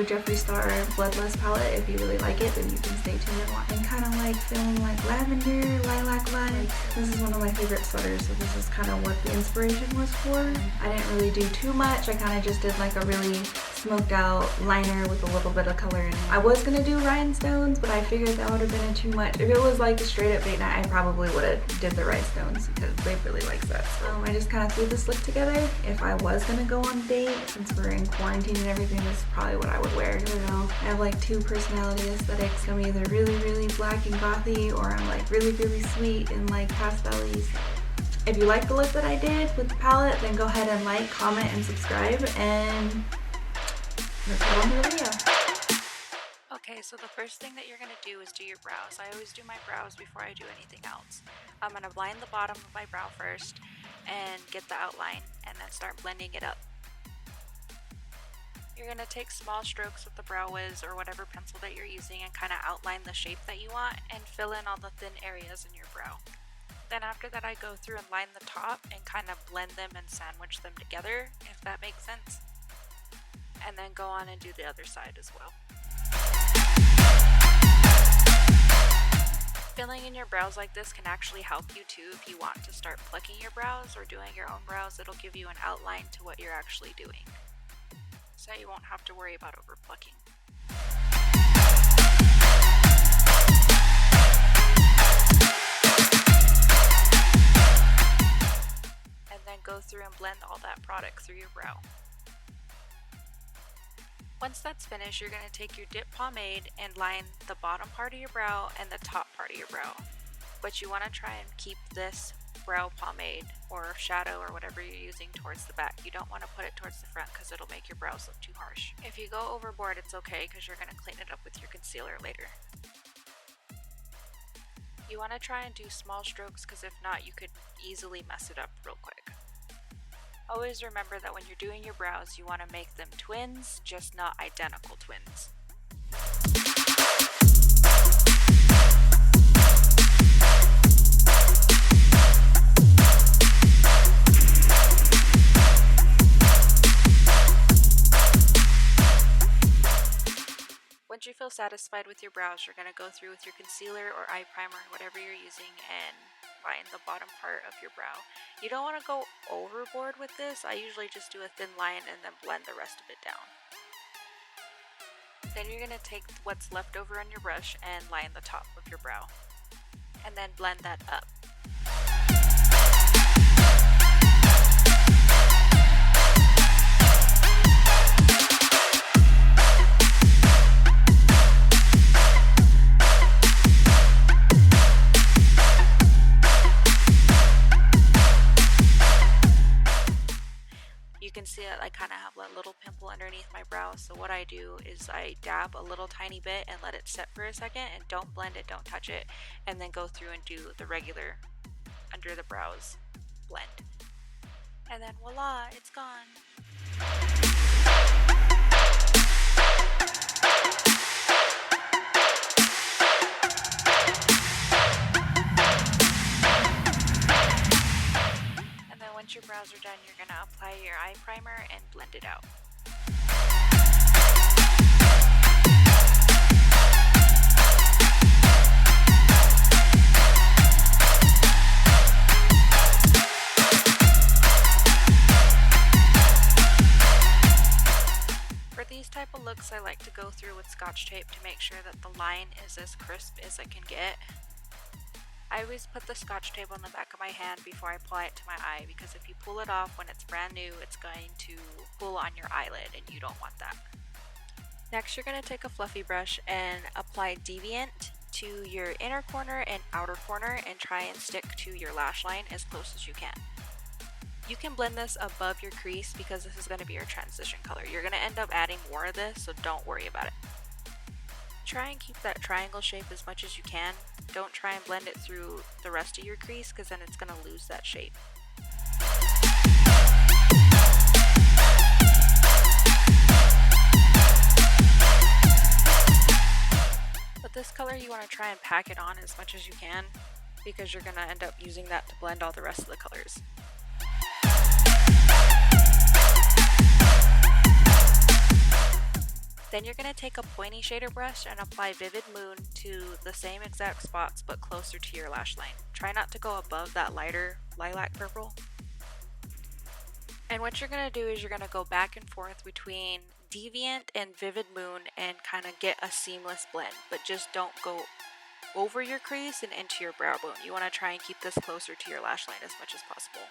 Jeffree Star Bloodlust palette. If you really like it, then you can stay tuned and watch. I'm kind of like feeling like lavender, lilac vibes. This is one of my favorite sweaters, so this is kind of what the inspiration was for. I didn't really do too much. I kind of just did like a really smoked out liner with a little bit of color in it. I was gonna do rhinestones, but I figured that would have been too much. If it was like a straight up date night, I probably would have did the rhinestones because Babe really likes that. So I just kind of threw this look together. If I was gonna go on a date, since we're in quarantine and everything, this is probably what I would wear. I don't know. I have like two personality aesthetics. I'm either really, really black and gothy, or I'm like really, really sweet and like pastel-y. If you like the look that I did with the palette, then go ahead and like, comment, and subscribe, and let's get on to the video. Okay, so the first thing that you're going to do is do your brows. I always do my brows before I do anything else. I'm going to line the bottom of my brow first and get the outline, and then start blending it up. You're going to take small strokes with the Brow Wiz or whatever pencil that you're using and kind of outline the shape that you want and fill in all the thin areas in your brow. Then after that, I go through and line the top and kind of blend them and sandwich them together, if that makes sense. And then go on and do the other side as well. Filling in your brows like this can actually help you too if you want to start plucking your brows or doing your own brows. It'll give you an outline to what you're actually doing, so you won't have to worry about over plucking. And then go through and blend all that product through your brow. Once that's finished, you're going to take your dip pomade and line the bottom part of your brow and the top part of your brow. But you want to try and keep this brow pomade or shadow or whatever you're using towards the back. You don't want to put it towards the front because it'll make your brows look too harsh. If you go overboard, it's okay because you're going to clean it up with your concealer later. You want to try and do small strokes because if not, you could easily mess it up real quick. Always remember that when you're doing your brows, you want to make them twins, just not identical twins. Once you feel satisfied with your brows, you're going to go through with your concealer or eye primer, whatever you're using, and line the bottom part of your brow. You don't want to go overboard with this. I usually just do a thin line and then blend the rest of it down. Then you're going to take what's left over on your brush and line the top of your brow, and then blend that up. You can see that I kind of have a little pimple underneath my brow, so what I do is I dab a little tiny bit and let it set for a second, and don't blend it, don't touch it, and then go through and do the regular under the brows blend. And then voila, it's gone. Once your brows are done, you're going to apply your eye primer and blend it out. For these type of looks, I like to go through with Scotch tape to make sure that the line is as crisp as I can get. I always put the Scotch tape on the back of my hand before I apply it to my eye, because if you pull it off when it's brand new, it's going to pull on your eyelid and you don't want that. Next, you're going to take a fluffy brush and apply Deviant to your inner corner and outer corner and try and stick to your lash line as close as you can. You can blend this above your crease because this is going to be your transition color. You're going to end up adding more of this, so don't worry about it. Try and keep that triangle shape as much as you can. Don't try and blend it through the rest of your crease because then it's going to lose that shape. With this color, you want to try and pack it on as much as you can because you're going to end up using that to blend all the rest of the colors. Then you're going to take a pointy shader brush and apply Vivid Moon to the same exact spots but closer to your lash line. Try not to go above that lighter lilac purple. And what you're going to do is you're going to go back and forth between Deviant and Vivid Moon and kind of get a seamless blend, but just don't go over your crease and into your brow bone. You want to try and keep this closer to your lash line as much as possible.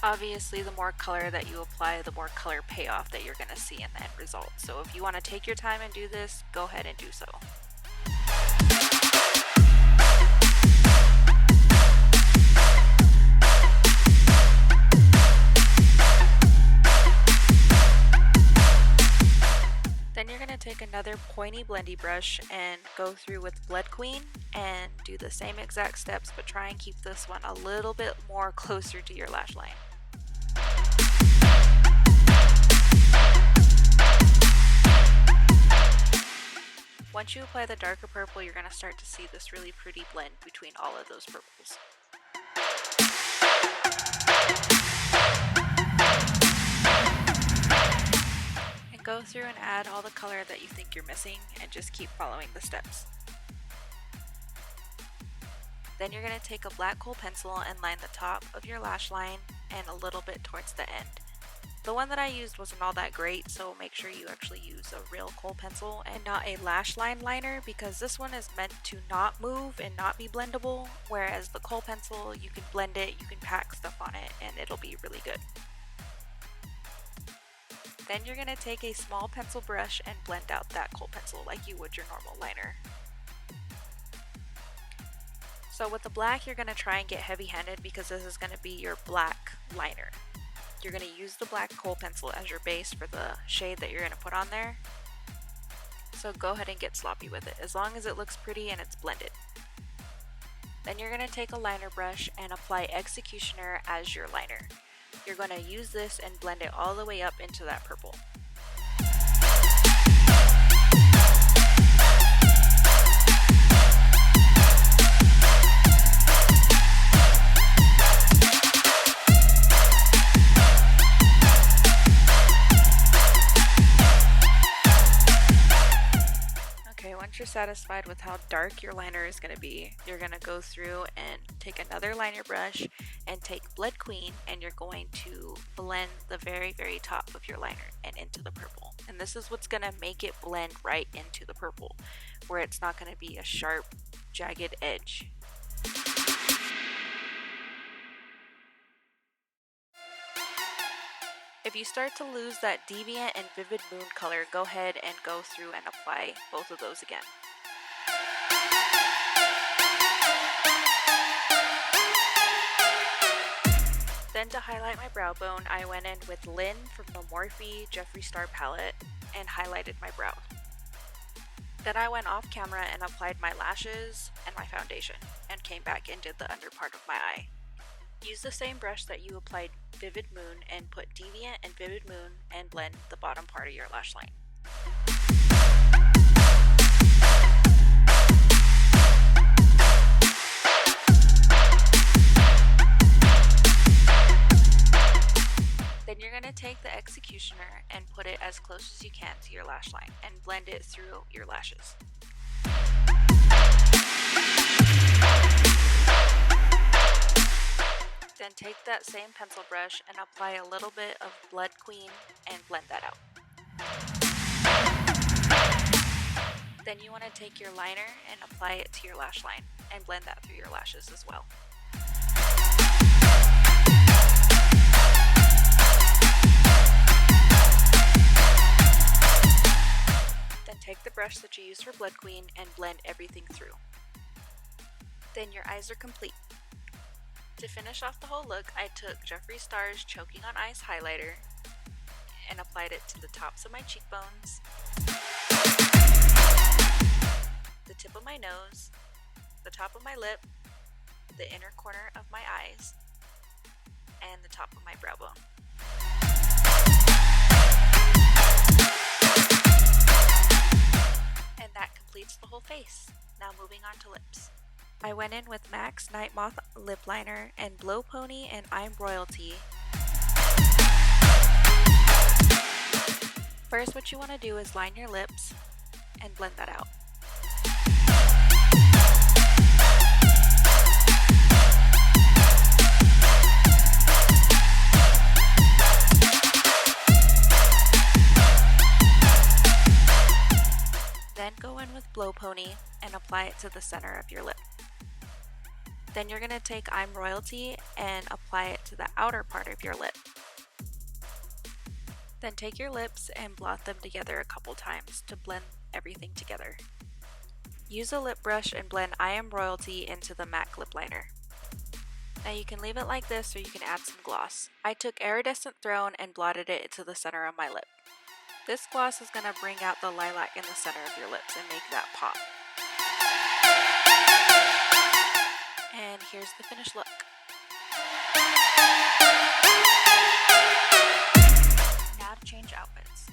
Obviously, the more color that you apply, the more color payoff that you're going to see in the end result. So if you want to take your time and do this, go ahead and do so. Then you're going to take another pointy blendy brush and go through with Blood Queen and do the same exact steps, but try and keep this one a little bit more closer to your lash line. Once you apply the darker purple, you're going to start to see this really pretty blend between all of those purples. And go through and add all the color that you think you're missing and just keep following the steps. Then you're going to take a black kohl pencil and line the top of your lash line and a little bit towards the end. The one that I used wasn't all that great, so make sure you actually use a real kohl pencil and not a lash line liner, because this one is meant to not move and not be blendable, whereas the kohl pencil, you can blend it, you can pack stuff on it, and it'll be really good. Then you're going to take a small pencil brush and blend out that kohl pencil like you would your normal liner. So with the black, you're going to try and get heavy-handed because this is going to be your black liner. You're going to use the black kohl pencil as your base for the shade that you're going to put on there. So go ahead and get sloppy with it, as long as it looks pretty and it's blended. Then you're going to take a liner brush and apply Executioner as your liner. You're going to use this and blend it all the way up into that purple. Once you're satisfied with how dark your liner is going to be, you're going to go through and take another liner brush and take Blood Queen, and you're going to blend the very, very top of your liner and into the purple. And this is what's going to make it blend right into the purple, where it's not going to be a sharp, jagged edge. If you start to lose that Deviant and Vivid Moon color, go ahead and go through and apply both of those again. Then to highlight my brow bone, I went in with Lynn from the Morphe Jeffree Star palette and highlighted my brow. Then I went off camera and applied my lashes and my foundation and came back and did the under part of my eye. Use the same brush that you applied Vivid Moon and put Deviant and Vivid Moon and blend the bottom part of your lash line. Then you're going to take the Executioner and put it as close as you can to your lash line and blend it through your lashes. Then take that same pencil brush and apply a little bit of Blood Queen and blend that out. Then you want to take your liner and apply it to your lash line and blend that through your lashes as well. Then take the brush that you used for Blood Queen and blend everything through. Then your eyes are complete. To finish off the whole look, I took Jeffree Star's Choking on Ice highlighter and applied it to the tops of my cheekbones, the tip of my nose, the top of my lip, the inner corner of my eyes, and the top of my brow bone. And that completes the whole face. Now moving on to lips. I went in with MAC's Night Moth Lip Liner and Blow Pony and I'm Royalty. First, what you want to do is line your lips and blend that out. Then go in with Blow Pony and apply it to the center of your lip. Then you're going to take I'm Royalty and apply it to the outer part of your lip. Then take your lips and blot them together a couple times to blend everything together. Use a lip brush and blend I Am Royalty into the MAC lip liner. Now you can leave it like this or you can add some gloss. I took Iridescent Throne and blotted it into the center of my lip. This gloss is going to bring out the lilac in the center of your lips and make that pop. And here's the finished look. Now to change outfits.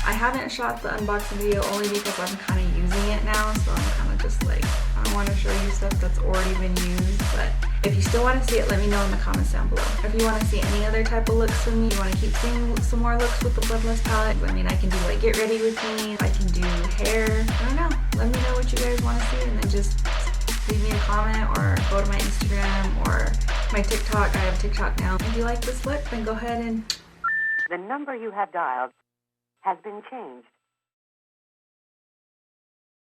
I haven't shot the unboxing video only because I'm kind of using it now, so I'm kind of just like, I don't want to show you stuff that's already been used, but if you still want to see it, let me know in the comments down below. If you want to see any other type of looks from me, you want to keep seeing some more looks with the Bloodlust palette, I mean, I can do like get ready with me, I can do hair, I don't know. Let me know what you guys want to see and then just leave me a comment or go to my Instagram or my TikTok. I have TikTok now. If you like this look, then go ahead and... The number you have dialed has been changed.